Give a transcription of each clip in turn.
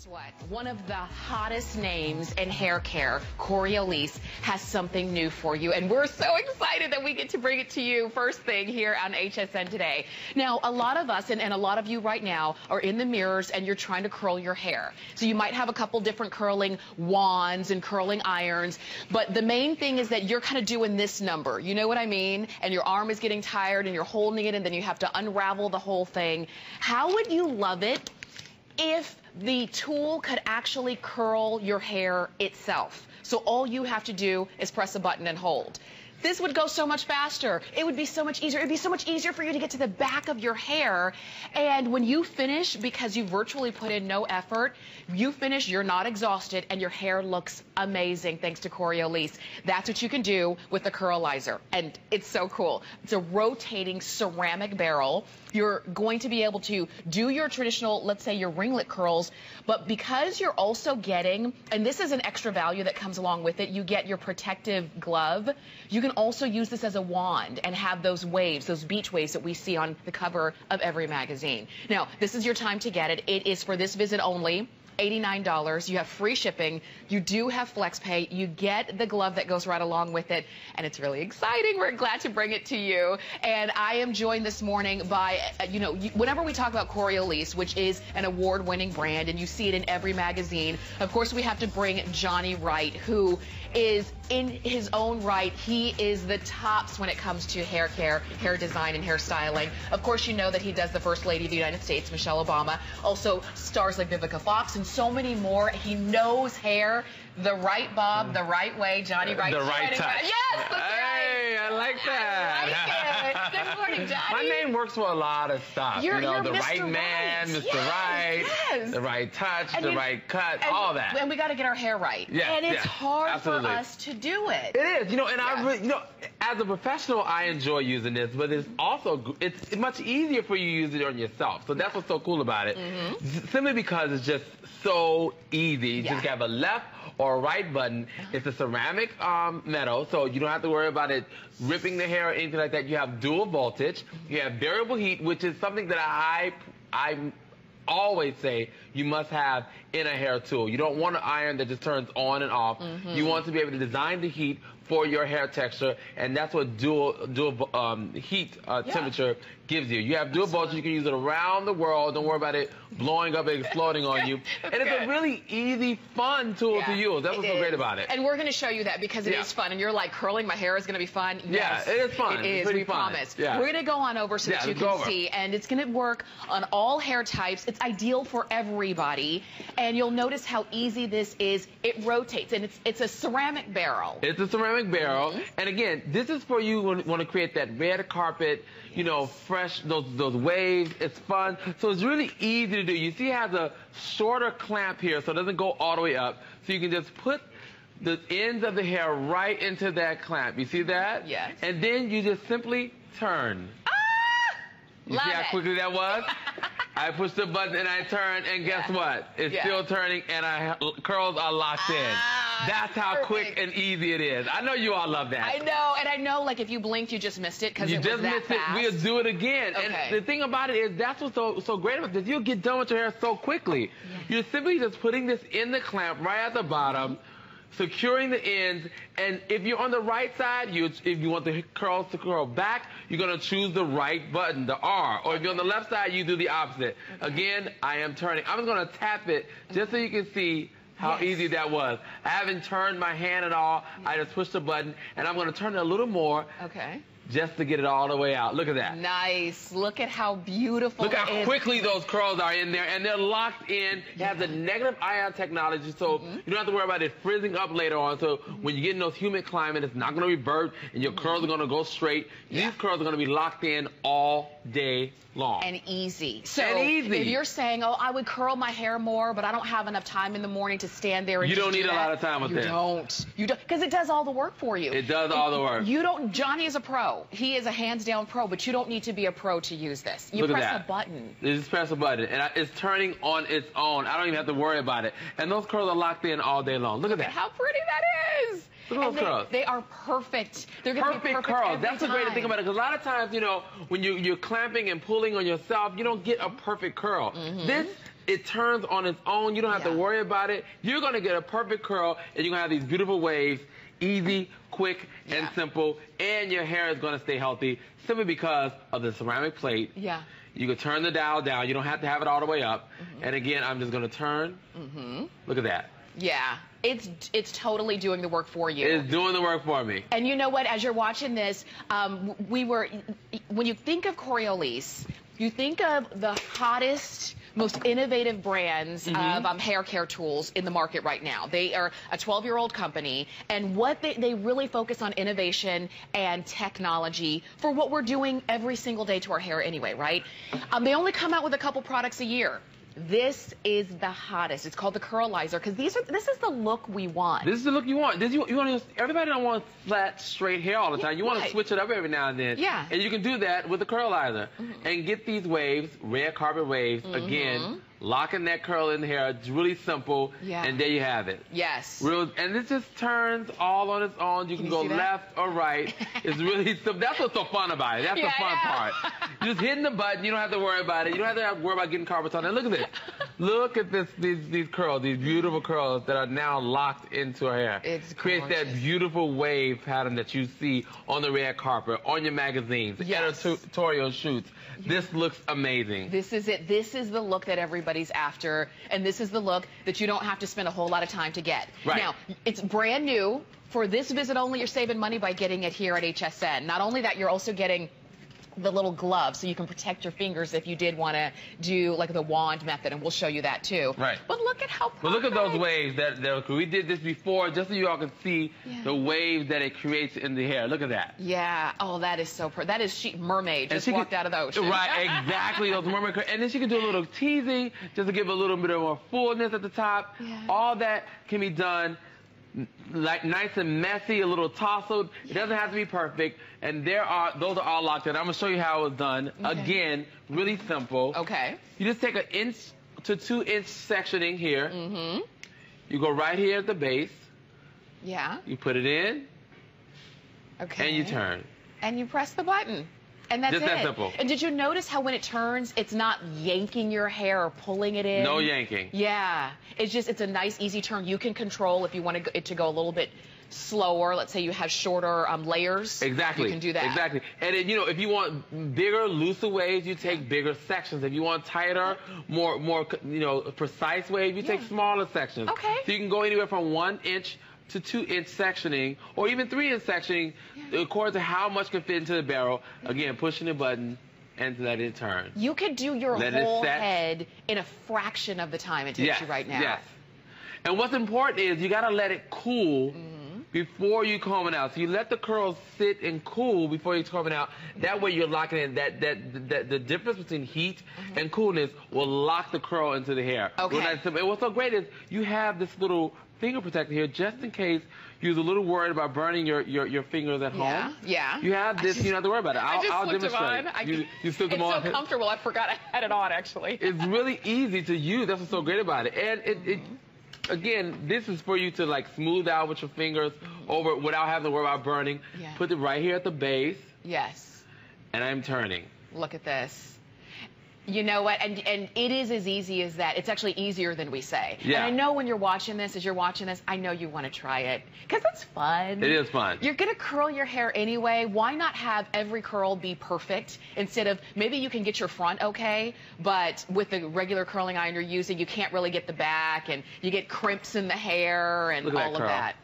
what? One of the hottest names in hair care, Corioliss, has something new for you. And we're so excited that we get to bring it to you first thing here on HSN today. Now, a lot of us, and a lot of you right now, are in the mirrors and you're trying to curl your hair. So you might have a couple different curling wands and curling irons. But the main thing is that you're kind of doing this number. You know what I mean? And your arm is getting tired and you're holding it and then you have to unravel the whole thing. How would you love it if the tool could actually curl your hair itself? So all you have to do is press a button and hold. This would go so much faster. It would be so much easier. It would be so much easier for you to get to the back of your hair. And when you finish, because you virtually put in no effort, you finish, you're not exhausted, and your hair looks amazing thanks to Corioliss. That's what you can do with the Curlizer. And it's so cool. It's a rotating ceramic barrel. You're going to be able to do your traditional, let's say your ringlet curls, but because you're also getting, and this is an extra value that comes along with it, you get your protective glove. You can also use this as a wand and have those waves, those beach waves that we see on the cover of every magazine. Now, this is your time to get it. It is for this visit only. $89. You have free shipping. You do have flex pay. You get the glove that goes right along with it. And it's really exciting. We're glad to bring it to you. And I am joined this morning by, whenever we talk about Corioliss, which is an award-winning brand, and you see it in every magazine, of course we have to bring Johnny Wright, who is in his own right. He is the tops when it comes to hair care, hair design, and hair styling. Of course, you know that he does the First Lady of the United States, Michelle Obama. Also stars like Vivica Fox and so many more. He knows hair the right bob, the right way. Johnny Wright. The right touch. Yes, that's hey, right. I like that. I like it. Good morning, Johnny. My name works for a lot of stuff. You're the Mr. right man, Right. Mr. Right, yes. the right touch, and the right cut, all that. And we got to get our hair right. Yes, and it's yes, hard absolutely. for us to do it. It is, and I really, as a professional, I enjoy using this, but it's also, it's much easier for you to use it on yourself. So that's what's so cool about it. Simply because it's just so easy. You just have a left or a right button. It's a ceramic metal, so you don't have to worry about it ripping the hair or anything like that. You have dual voltage. You have variable heat, which is something that I always say you must have in a hair tool. You don't want an iron that just turns on and off. You want to be able to design the heat for your hair texture, and that's what dual heat temperature gives you. You have dual voltage. You can use it around the world. Don't worry about it blowing up and exploding on you. And it's a really easy, fun tool to use. That's what's so great about it. And we're going to show you that because it is fun. And you're like, curling my hair is going to be fun. Yes, it is fun. It is. We promise. We're going to go on over so that you can see. And it's going to work on all hair types. It's ideal for everybody. And you'll notice how easy this is. It rotates. And it's a ceramic barrel. It's a ceramic barrel. And again, this is for you when you want to create that red carpet, fresh, those waves. It's fun. So it's really easy to do. You see it has a shorter clamp here, so it doesn't go all the way up. So you can just put the ends of the hair right into that clamp. You see that? Yes. And then you just simply turn. You see how quickly that was? I pushed the button and I turned, and guess what? It's still turning, and curls are locked in. That's how quick and easy it is. I know you all love that. I know, and I know, like, if you blinked, you just missed it because it was that fast. We'll do it again. And the thing about it is, that's what's so great about this. You'll get done with your hair so quickly. You're simply just putting this in the clamp right at the bottom, securing the ends, and if you're on the right side, if you want the curls to curl back, you're going to choose the right button, the R. Or if you're on the left side, you do the opposite. Again, I am turning. I'm just going to tap it just so you can see how easy that was. I haven't turned my hand at all. I just pushed the button, and I'm going to turn it a little more. Just to get it all the way out. Look at that. Nice. Look at how beautiful Look how quickly those curls are in there, and they're locked in. It has the negative ion technology, so you don't have to worry about it frizzing up later on. So when you get in those humid climates, it's not going to revert, and your curls are going to go straight. These curls are going to be locked in all day long. And easy. So if you're saying, oh, I would curl my hair more, but I don't have enough time in the morning to stand there and you don't need a lot of time with this. You don't. Because it does all the work for you. It does all the work. You don't. Johnny is a pro. He is a hands-down pro, but you don't need to be a pro to use this. You press a button. You just press a button, and it's turning on its own. I don't even have to worry about it. And those curls are locked in all day long. Look at that. How pretty that is. Look at those curls. They are perfect. They're going to be perfect curls. That's the great thing about it. Because a lot of times, when you're clamping and pulling on yourself, you don't get a perfect curl. This it turns on its own. You don't have to worry about it. You're going to get a perfect curl, and you're going to have these beautiful waves, easy, quick, and simple, and your hair is going to stay healthy simply because of the ceramic plate. Yeah. You can turn the dial down. You don't have to have it all the way up. And again, I'm just going to turn. Look at that. Yeah. It's totally doing the work for you. It's doing the work for me. And you know what? As you're watching this, when you think of Corioliss, you think of the hottest, most innovative brands of hair care tools in the market right now. They are a 12-year-old company, and what they really focus on innovation and technology for what we're doing every single day to our hair anyway, right? They only come out with a couple products a year. This is the hottest. It's called the Curlizer because this is the look we want. This is the look you want. Everybody don't want flat, straight hair all the time. You want to switch it up every now and then. Yeah. And you can do that with the Curlizer and get these waves, red carpet waves, again, locking that curl in the hair. It's really simple. Yeah. And there you have it. Yes. And this just turns all on its own. You can go left or right. It's really simple. That's what's so fun about it. That's the fun part. You're just hitting the button. You don't have to worry about it. You don't have to worry about getting carpets on it. Look at this. Look at these curls, these beautiful curls that are now locked into our hair. It's creates that beautiful wave pattern that you see on the red carpet, on your magazines, editorial shoots. This looks amazing. This is it. This is the look that everybody's after, and this is the look that you don't have to spend a whole lot of time to get. Right. Now, it's brand new. For this visit only, you're saving money by getting it here at HSN. Not only that, you're also getting the little gloves so you can protect your fingers if you did want to do like the wand method, and we'll show you that too. Right. But look at how perfect. But look at those waves that we did this before just so you all can see the waves that it creates in the hair. Look at that. Yeah. Oh, that is so that is mermaid just walked out of the ocean. Right, exactly. Those mermaid and then she can do a little teasing just to give a little bit of more fullness at the top. Yeah. All that can be done like nice and messy, a little tousled. It doesn't have to be perfect. And those are all locked in. I'm gonna show you how it was done. Okay. Again, really simple. Okay. You just take an 1 to 2 inch sectioning here. You go right here at the base. Yeah. You put it in. Okay. And you turn. And you press the button. And that's just that simple. And did you notice how when it turns, it's not yanking your hair or pulling it in? No yanking. Yeah. It's a nice, easy turn. You can control if you want it to go a little bit slower. Let's say you have shorter layers. Exactly. You can do that. Exactly. And then, if you want bigger, looser waves, you take bigger sections. If you want tighter, more precise waves, you take smaller sections. Okay. So you can go anywhere from 1 inch to 2 inch sectioning, or even 3 inch sectioning, according to how much can fit into the barrel. Again, pushing the button and let it turn. You could do your whole head in a fraction of the time it takes you right now. Yes. And what's important is you got to let it cool before you comb it out. So you let the curls sit and cool before you comb it out. That way you're locking in that the difference between heat and coolness will lock the curl into the hair. Okay. And what's so great is you have this little finger protector here just in case you're a little worried about burning your fingers at home. Yeah. You have this, you don't have to worry about it. I'll slipped demonstrate. them on. You slipped them on. It's so comfortable. I forgot I had it on, actually. It's really easy to use. That's what's so great about it. And again, this is for you to like smooth out with your fingers over without having to worry about burning. Yeah. Put it right here at the base. Yes. And I'm turning. Look at this. You know what? And it is as easy as that. It's actually easier than we say. Yeah. And I know when you're watching this, I know you want to try it. Because it's fun. It is fun. You're going to curl your hair anyway. Why not have every curl be perfect instead of, maybe you can get your front okay, but with the regular curling iron you're using, you can't really get the back, and you get crimps in the hair and all of that.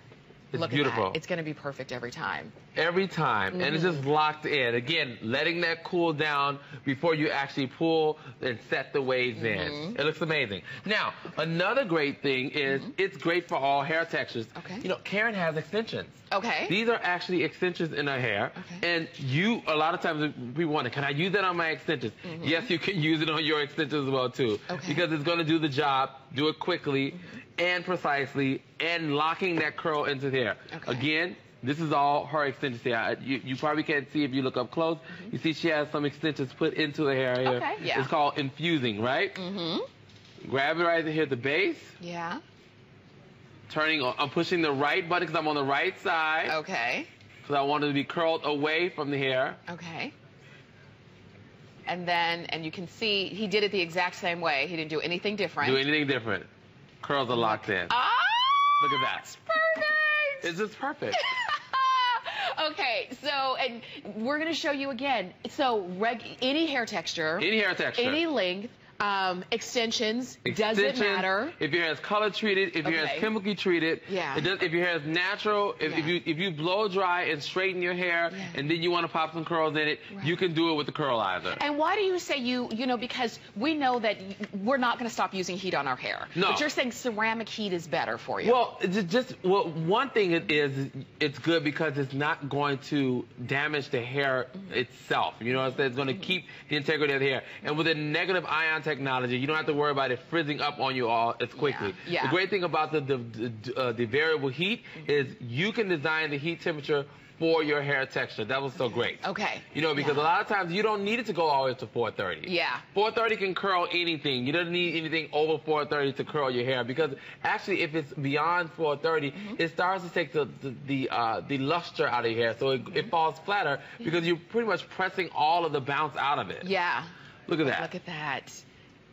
It's beautiful. It's going to be perfect every time. Every time. And it's just locked in. Again, letting that cool down before you actually pull and set the waves in. It looks amazing. Now, another great thing is it's great for all hair textures. Okay. Karen has extensions. Okay. These are actually extensions in her hair. Okay. And a lot of times people wonder, can I use that on my extensions? Yes, you can use it on your extensions as well, too. Okay. Because it's going to do the job, do it quickly and precisely, and locking that curl into the hair. Okay. Again, this is all her extensions here. You probably can't see if you look up close. You see she has some extensions put into the hair here. Okay, yeah. It's called infusing, right? Grab it right here at the base. Yeah. I'm pushing the right button because I'm on the right side. Okay. Because I want it to be curled away from the hair. Okay. And then, and you can see he did it the exact same way. He didn't do anything different. Curls are locked in. Ah! Look at that. It's perfect. It's just perfect. Okay, so, and we're going to show you again. So, any hair texture. Any length. Extensions, doesn't matter. If your hair is color treated, if your hair is chemically treated, if your hair is natural, if you blow dry and straighten your hair and then you want to pop some curls in it, you can do it with the Curlizer. And why do you say you know, because we know that we're not going to stop using heat on our hair. No. But you're saying ceramic heat is better for you. Well, one thing it's good because it's not going to damage the hair itself. You know what I'm saying? It's going to keep the integrity of the hair. And with a negative ion technology, you don't have to worry about it frizzing up on you all as quickly. The great thing about the variable heat is you can design the heat temperature for your hair texture. That was so great. Okay. You know, because a lot of times you don't need it to go all the way to 430. Yeah. 430 can curl anything. You don't need anything over 430 to curl your hair because actually if it's beyond 430, it starts to take the luster out of your hair, so it falls flatter because you're pretty much pressing all of the bounce out of it. Yeah. Look at that. Look at that.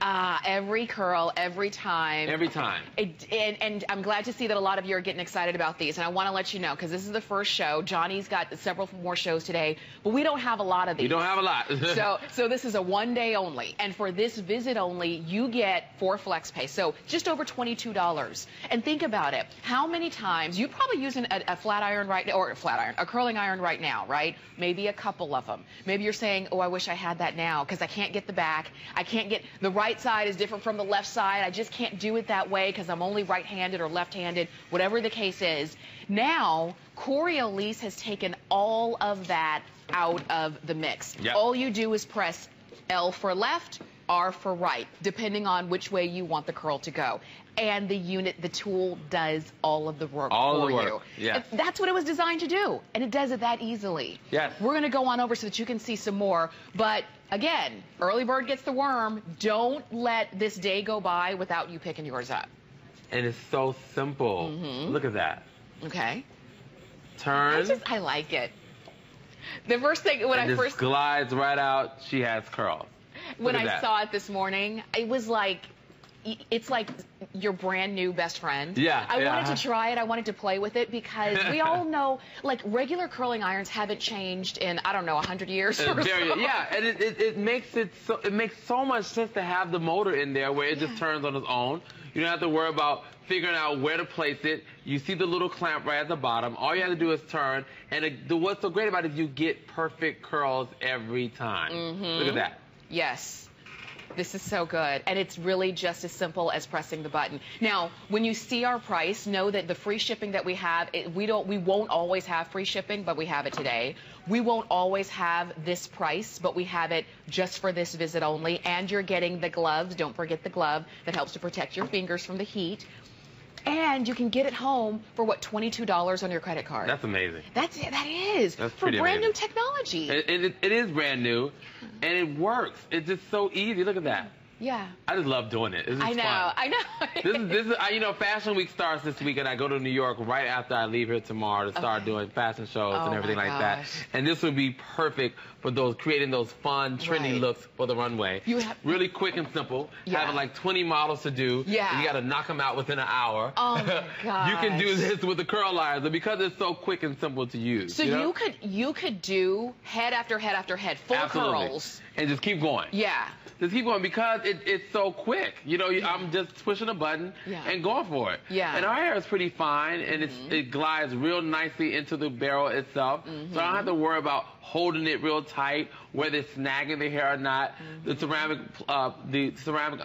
Every curl, every time. Every time. And I'm glad to see that a lot of you are getting excited about these. And I want to let you know, because this is the first show. Johnny's got several more shows today, but we don't have a lot of these. We don't have a lot. so this is a one-day only. And for this visit only, you get 4 flex pay. So just over $22. And think about it. How many times, you're probably using a flat iron right now, or a curling iron right now, right? Maybe a couple of them. Maybe you're saying, oh, I wish I had that now, because I can't get the back. I can't get the right side is different from the left side. I just can't do it that way because I'm only right-handed or left-handed, whatever the case is. Now, Corioliss has taken all of that out of the mix. All you do is press L for left, R for right, depending on which way you want the curl to go. And the tool does all of the work for you. Yes. That's what it was designed to do, and it does it that easily. Yes. We're going to go on over so that you can see some more, but again, early bird gets the worm. Don't let this day go by without you picking yours up. And it's so simple. Look at that. Okay. Turn. I like it. The first thing when I first glides right out, she has curls. When I saw it this morning, it was like, it's like your brand new best friend. I wanted to try it. I wanted to play with it because we all know, like, regular curling irons haven't changed in, I don't know, 100 years or so. Yeah, and it makes so much sense to have the motor in there where it just turns on its own. You don't have to worry about figuring out where to place it. You see the little clamp right at the bottom. All you have to do is turn. And what's so great about it is you get perfect curls every time. Look at that. Yes. This is so good, and it's really just as simple as pressing the button. Now, when you see our price, know that the free shipping that we have, we won't always have free shipping, but we have it today. We won't always have this price, but we have it just for this visit only, and you're getting the gloves. Don't forget the glove that helps to protect your fingers from the heat. And you can get it home for, what, $22 on your credit card. That's amazing. That is. That's for brand new technology. It is brand new, and it works. It's just so easy. Look at that. Yeah. I just love doing it. It's just fun. I know. This is you know, Fashion Week starts this week, and I go to New York right after I leave here tomorrow to start doing fashion shows and everything like that. And this would be perfect for creating those fun, trendy looks for the runway. Really quick and simple. Having like 20 models to do. And you got to knock them out within an hour. Oh my gosh. You can do this with the Curlizer because it's so quick and simple to use. So you could do head after head after head, full curls. And just keep going. Yeah. Just keep going because it's so quick. You know, I'm just pushing a button and going for it. And our hair is pretty fine, and it glides real nicely into the barrel itself. So I don't have to worry about holding it real tight, whether it's snagging the hair or not. The ceramic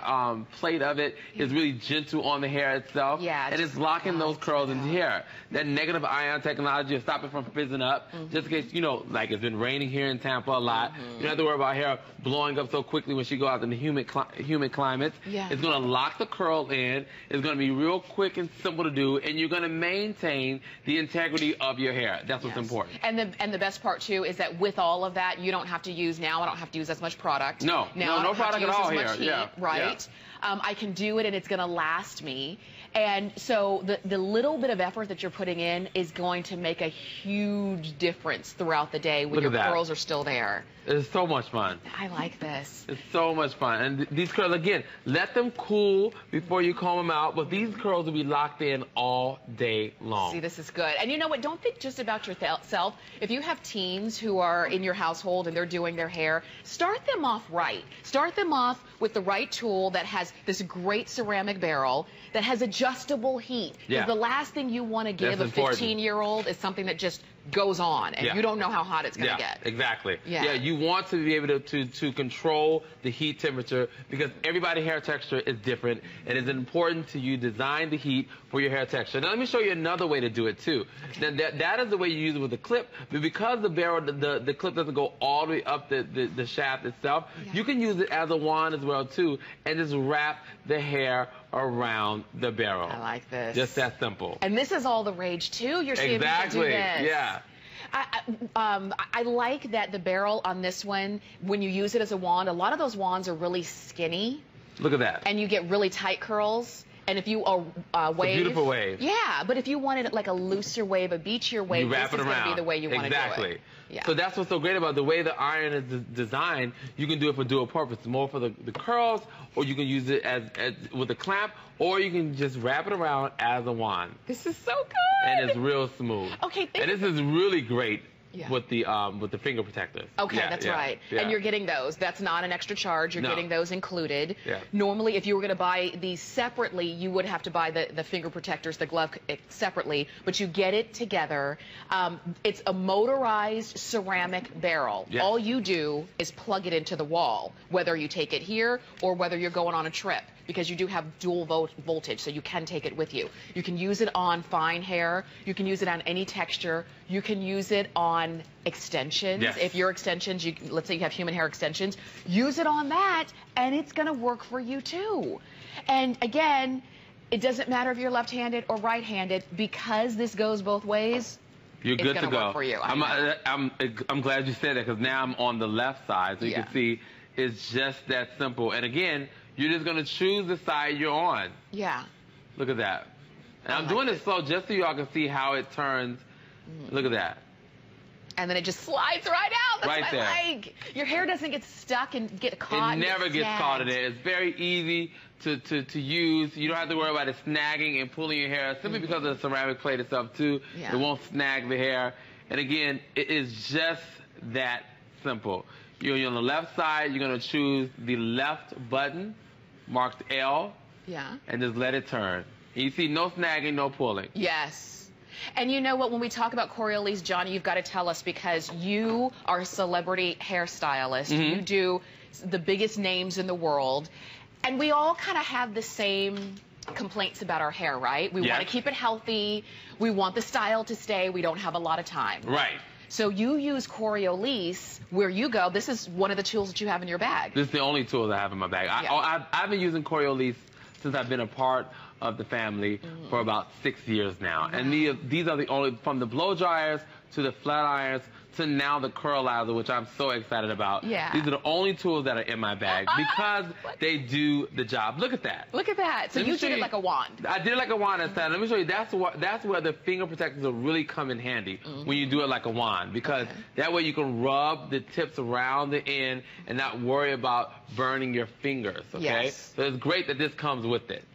plate of it is really gentle on the hair itself. And it's locking those curls into hair. That negative ion technology will stop it from fizzing up. Just in case, you know, like it's been raining here in Tampa a lot. You don't have to worry about hair blowing up so quickly when she goes out in the humid climates. It's going to lock the curl in. It's going to be real quick and simple to do, and you're going to maintain the integrity of your hair. That's what's important. And the best part too is that with all of that, you don't have to use I don't have to use as much product. No product at all here. Right. I can do it and it's going to last me. And so the little bit of effort that you're putting in is going to make a huge difference throughout the day when your curls are still there. It's so much fun. I like this. It's so much fun. And these curls, again, let them cool before you comb them out, but these curls will be locked in all day long. See, this is good. And you know what? Don't think just about yourself. If you have teens who are in your household and they're doing their hair, start them off right. Start them off with the right tool that has this great ceramic barrel that has adjustable heat. Because the last thing you want to give a 15-year-old is something that just goes on and you don't know how hot it's going to get. Exactly. Yeah, you want to be able to control the heat temperature because everybody's hair texture is different, and it's important to you design the heat for your hair texture. Now let me show you another way to do it too. Now that is the way you use it with the clip, but because the barrel, the clip doesn't go all the way up the shaft itself, you can use it as a wand as well too, and just wrap the hair around the barrel. I like this. Just that simple. And this is all the rage too. You're seeing me do this. Yeah. I like that the barrel on this one, when you use it as a wand, a lot of those wands are really skinny. Look at that. And you get really tight curls. And if you wave, it's a beautiful wave. Yeah, but if you wanted like a looser wave, a beachier wave, you wrap this is going to be the way you want to do it. Yeah. So that's what's so great about the way the iron is designed. You can do it for dual purpose, more for the curls, or you can use it as with a clamp, or you can just wrap it around as a wand. This is so good. And it's real smooth. Okay. And this is really great. With the finger protectors. Okay, that's right. And you're getting those. That's not an extra charge. You're getting those included. Normally, if you were going to buy these separately, you would have to buy the finger protectors, the glove separately, but you get it together. It's a motorized ceramic barrel. All you do is plug it into the wall, whether you take it here or whether you're going on a trip, because you do have dual voltage, so you can take it with you. You can use it on fine hair. You can use it on any texture. You can use it on extensions. If your extensions, let's say you have human hair extensions, use it on that, and it's going to work for you too. And again, it doesn't matter if you're left-handed or right-handed, because this goes both ways. You're good to go. Work for you. I'm glad you said that, because now I'm on the left side, so you can see it's just that simple. And again, you're just going to choose the side you're on. Look at that. And I'm doing this slow just so y'all can see how it turns. Look at that. And then it just slides right out. That's right there. I like. Your hair doesn't get stuck and get caught. It never gets caught in it. It's very easy to use. You don't have to worry about it snagging and pulling your hair, simply because of the ceramic plate itself too. It won't snag the hair. And again, it is just that simple. You're on the left side. You're going to choose the left button, marked L. And just let it turn. And you see no snagging, no pulling. And you know what, when we talk about Corioliss, Johnny, you've got to tell us, because you are a celebrity hairstylist. You do the biggest names in the world. And we all kind of have the same complaints about our hair, right? We want to keep it healthy. We want the style to stay. We don't have a lot of time. So you use Corioliss where you go. This is one of the tools that you have in your bag. This is the only tool that I have in my bag. I've been using Corioliss since I've been a part of the family for about 6 years now. And these are the only, from the blow dryers to the flat irons to now the Curlizer, which I'm so excited about. These are the only tools that are in my bag because they do the job. Look at that. Look at that. So you did it like a wand. I did it like a wand instead. Let me show you. That's where the finger protectors will really come in handy when you do it like a wand, because that way you can rub the tips around the end and not worry about burning your fingers. Okay. So it's great that this comes with it.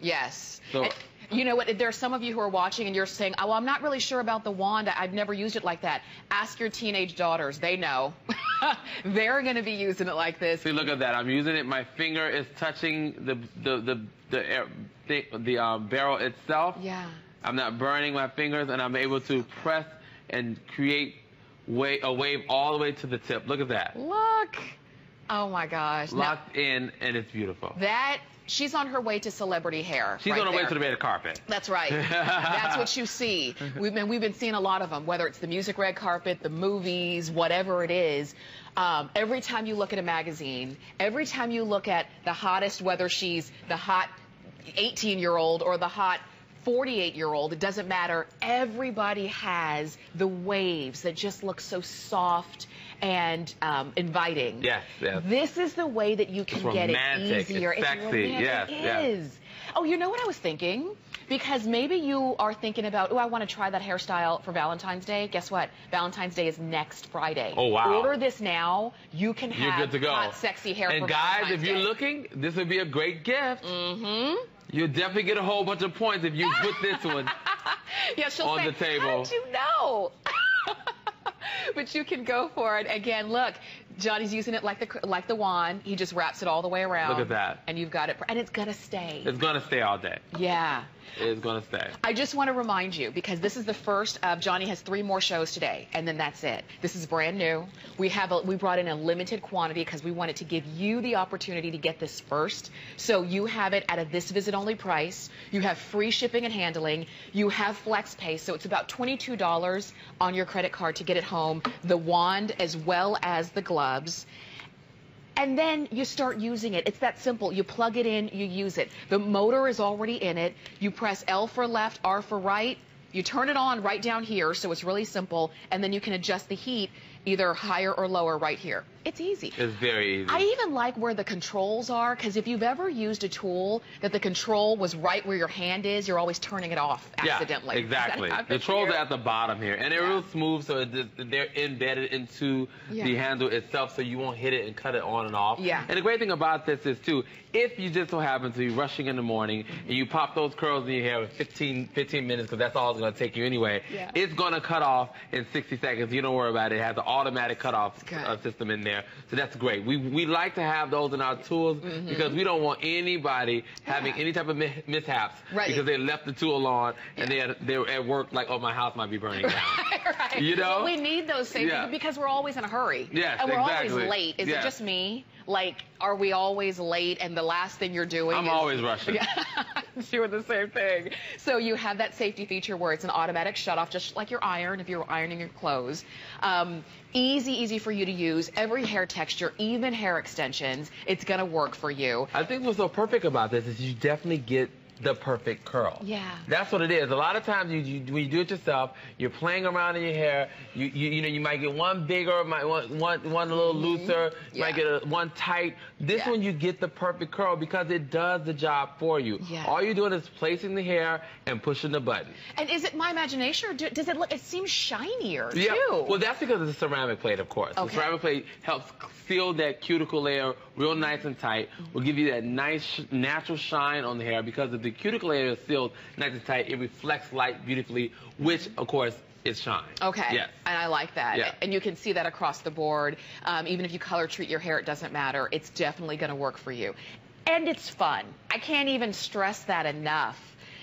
So. You know what, there are some of you who are watching and you're saying, oh, I'm not really sure about the wand. I've never used it like that. Ask your teenage daughters. They know. They're going to be using it like this. See, look at that. I'm using it. My finger is touching the barrel itself. I'm not burning my fingers, and I'm able to press and create a wave all the way to the tip. Look at that. Look. Oh, my gosh. Locked in, and it's beautiful. She's on her way to celebrity hair. She's on her way to the red carpet. That's right. That's what you see. We've been seeing a lot of them, whether it's the music red carpet, the movies, whatever it is. Every time you look at a magazine, every time you look at the hottest, whether she's the hot 18-year-old or the hot 48-year-old, it doesn't matter. Everybody has the waves that just look so soft and inviting. Yes, yes. This is the way that you can get it easier. It's sexy. Romantic. Yes, it is. Oh, you know what I was thinking? Because maybe you are thinking about, oh, I want to try that hairstyle for Valentine's Day. Guess what? Valentine's Day is next Friday. Oh, wow. Order this now. You can have You're good to go. hot, sexy hair and for guys, Valentine's if you're Day. looking, this would be a great gift. Mm-hmm. You'll definitely get a whole bunch of points if you put this one yeah, she'll on say, the table. How'd you know? But you can go for it. Again, look, Johnny's using it like the wand. He just wraps it all the way around. Look at that. And you've got it. And it's going to stay. It's going to stay all day. Yeah. It's going to stay. I just want to remind you, because this is the first of Johnny has 3 more shows today, and then that's it. This is brand new. We brought in a limited quantity because we wanted to give you the opportunity to get this first. So you have it at a this visit only price. You have free shipping and handling. You have flex pay, so it's about $22 on your credit card to get it home. The wand as well as the gloves. And then you start using it. It's that simple. You plug it in, you use it. The motor is already in it. You press L for left, R for right. You turn it on right down here, so it's really simple. And then you can adjust the heat either higher or lower right here. It's easy. It's very easy. I even like where the controls are, because if you've ever used a tool that the control was right where your hand is, you're always turning it off accidentally. Yeah, exactly. The controls are at the bottom here, and they're real smooth, so they're embedded into the handle itself, so you won't hit it and cut it on and off. Yeah. And the great thing about this is, too, if you just so happen to be rushing in the morning and you pop those curls in your hair with 15 minutes, because that's all it's going to take you anyway, it's going to cut off in 60 seconds. You don't worry about it. It has an automatic cutoff system in there, so that's great. We like to have those in our tools because we don't want anybody having any type of mishaps because they left the tool on and they're at work like, oh, my house might be burning down. Right. You know? Well, we need those safety because we're always in a hurry. Yes, and we're always late. Is it just me? Like, are we always late and the last thing you're doing I'm is... always rushing. Doing the same thing. So you have that safety feature where it's an automatic shutoff, just like your iron if you're ironing your clothes. Easy for you to use. Every hair texture, even hair extensions, it's going to work for you. I think what's so perfect about this is you definitely get the perfect curl. Yeah. That's what it is. A lot of times when you do it yourself, you're playing around in your hair. You might get one bigger, one a little looser. You might get one tight. This one you get the perfect curl because it does the job for you. Yeah. All you're doing is placing the hair and pushing the button. And is it my imagination, or does it look? It seems shinier too. Well, that's because it's a ceramic plate, of course. The ceramic plate helps seal that cuticle layer real nice and tight. Will give you that nice natural shine on the hair because of the cuticle layer is sealed nice and tight. It reflects light beautifully, which, of course, is shine. Okay. Yes. And I like that. Yeah. And you can see that across the board. Even if you color treat your hair, it doesn't matter. It's definitely going to work for you. And it's fun. I can't even stress that enough.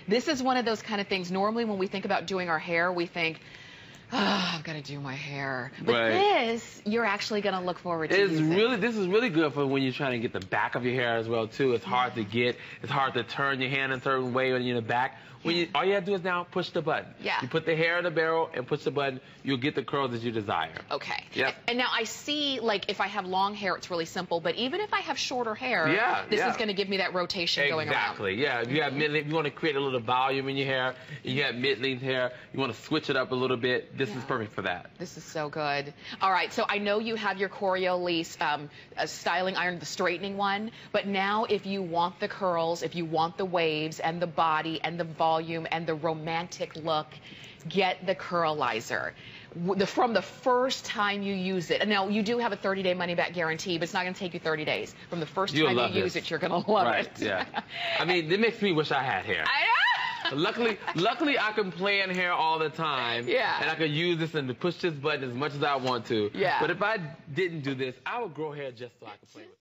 This is one of those kind of things. Normally, when we think about doing our hair, we think, oh, I've got to do my hair. But this, you're actually going to look forward to using. This is really good for when you're trying to get the back of your hair as well, too. It's hard to get. It's hard to turn your hand a certain way when you're in the back. All you have to do is now push the button. Yeah. You put the hair in the barrel and push the button. You'll get the curls that you desire. Okay. Yep. And now I see, like, if I have long hair, it's really simple. But even if I have shorter hair, this is going to give me that rotation going around. Exactly. Yeah. If you have if you want to create a little volume in your hair, and you have mid-length hair, you want to switch it up a little bit. This is perfect for that. This is so good. All right. So I know you have your Corioliss styling iron, the straightening one. But now, if you want the curls, if you want the waves and the body and the volume and the romantic look, get the Curlizer. From the first time you use it. And now, you do have a 30-day money-back guarantee, but it's not going to take you 30 days. From the first time you use it, you're going to love it. Yeah. I mean, it makes me wish I had hair. Luckily, I can play in hair all the time. Yeah. And I can use this and push this button as much as I want to. Yeah. But if I didn't do this, I would grow hair just so I could play with it.